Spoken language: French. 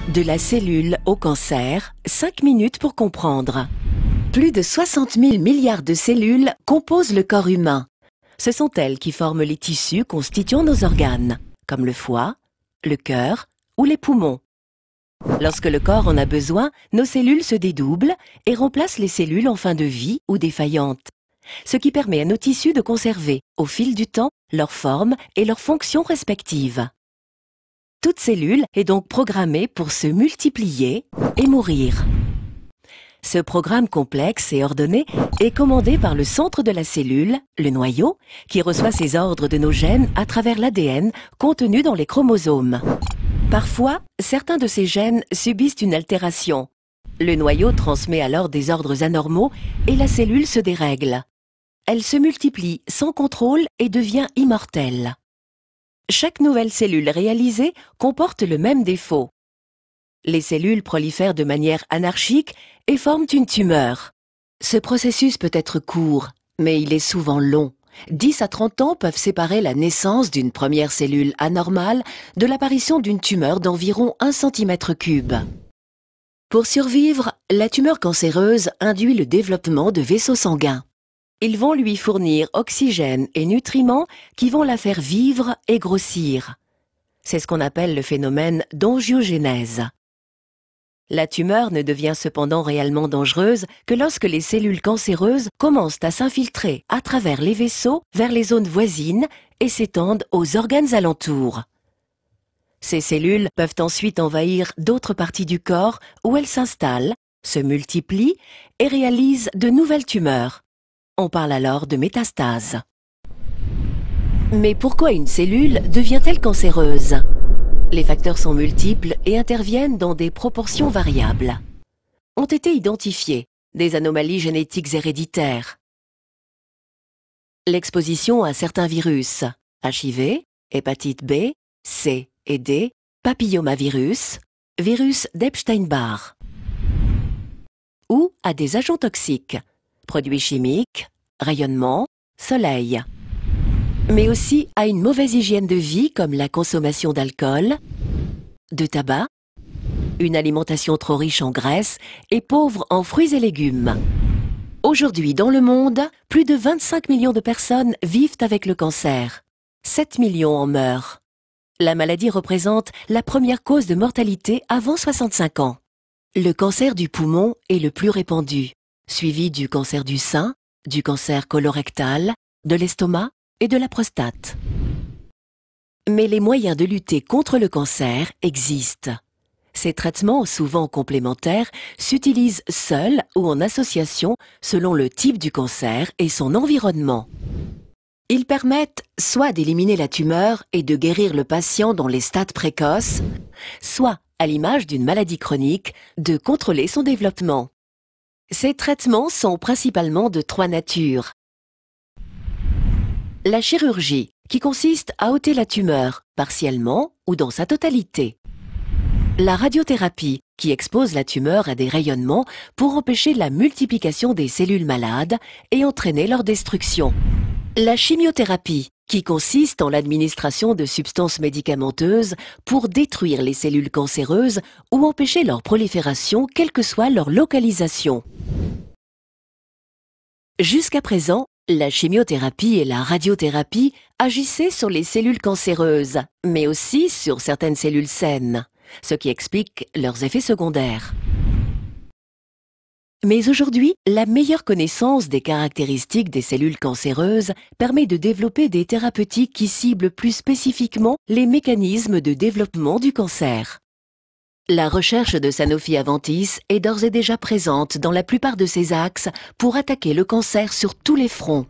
De la cellule au cancer, 5 minutes pour comprendre. Plus de 60 000 milliards de cellules composent le corps humain. Ce sont elles qui forment les tissus constituant nos organes, comme le foie, le cœur ou les poumons. Lorsque le corps en a besoin, nos cellules se dédoublent et remplacent les cellules en fin de vie ou défaillantes, ce qui permet à nos tissus de conserver, au fil du temps, leur forme et leurs fonctions respectives. Toute cellule est donc programmée pour se multiplier et mourir. Ce programme complexe et ordonné est commandé par le centre de la cellule, le noyau, qui reçoit ses ordres de nos gènes à travers l'ADN contenu dans les chromosomes. Parfois, certains de ces gènes subissent une altération. Le noyau transmet alors des ordres anormaux et la cellule se dérègle. Elle se multiplie sans contrôle et devient immortelle. Chaque nouvelle cellule réalisée comporte le même défaut. Les cellules prolifèrent de manière anarchique et forment une tumeur. Ce processus peut être court, mais il est souvent long. 10 à 30 ans peuvent séparer la naissance d'une première cellule anormale de l'apparition d'une tumeur d'environ 1 cm3. Pour survivre, la tumeur cancéreuse induit le développement de vaisseaux sanguins. Ils vont lui fournir oxygène et nutriments qui vont la faire vivre et grossir. C'est ce qu'on appelle le phénomène d'angiogénèse. La tumeur ne devient cependant réellement dangereuse que lorsque les cellules cancéreuses commencent à s'infiltrer à travers les vaisseaux vers les zones voisines et s'étendent aux organes alentours. Ces cellules peuvent ensuite envahir d'autres parties du corps où elles s'installent, se multiplient et réalisent de nouvelles tumeurs. On parle alors de métastase. Mais pourquoi une cellule devient-elle cancéreuse ? Les facteurs sont multiples et interviennent dans des proportions variables. Ont été identifiées des anomalies génétiques héréditaires, l'exposition à certains virus, HIV, hépatite B, C et D, papillomavirus, virus d'Epstein-Barr, ou à des agents toxiques, produits chimiques, rayonnement, soleil, mais aussi à une mauvaise hygiène de vie comme la consommation d'alcool, de tabac, une alimentation trop riche en graisse et pauvre en fruits et légumes. Aujourd'hui, dans le monde, plus de 25 millions de personnes vivent avec le cancer. 7 millions en meurent. La maladie représente la première cause de mortalité avant 65 ans. Le cancer du poumon est le plus répandu, suivi du cancer du sein, du cancer colorectal, de l'estomac et de la prostate. Mais les moyens de lutter contre le cancer existent. Ces traitements, souvent complémentaires, s'utilisent seuls ou en association selon le type du cancer et son environnement. Ils permettent soit d'éliminer la tumeur et de guérir le patient dans les stades précoces, soit, à l'image d'une maladie chronique, de contrôler son développement. Ces traitements sont principalement de 3 natures. La chirurgie, qui consiste à ôter la tumeur, partiellement ou dans sa totalité. La radiothérapie, qui expose la tumeur à des rayonnements pour empêcher la multiplication des cellules malades et entraîner leur destruction. La chimiothérapie, qui consiste en l'administration de substances médicamenteuses pour détruire les cellules cancéreuses ou empêcher leur prolifération, quelle que soit leur localisation. Jusqu'à présent, la chimiothérapie et la radiothérapie agissaient sur les cellules cancéreuses, mais aussi sur certaines cellules saines, ce qui explique leurs effets secondaires. Mais aujourd'hui, la meilleure connaissance des caractéristiques des cellules cancéreuses permet de développer des thérapeutiques qui ciblent plus spécifiquement les mécanismes de développement du cancer. La recherche de Sanofi-Aventis est d'ores et déjà présente dans la plupart de ces axes pour attaquer le cancer sur tous les fronts.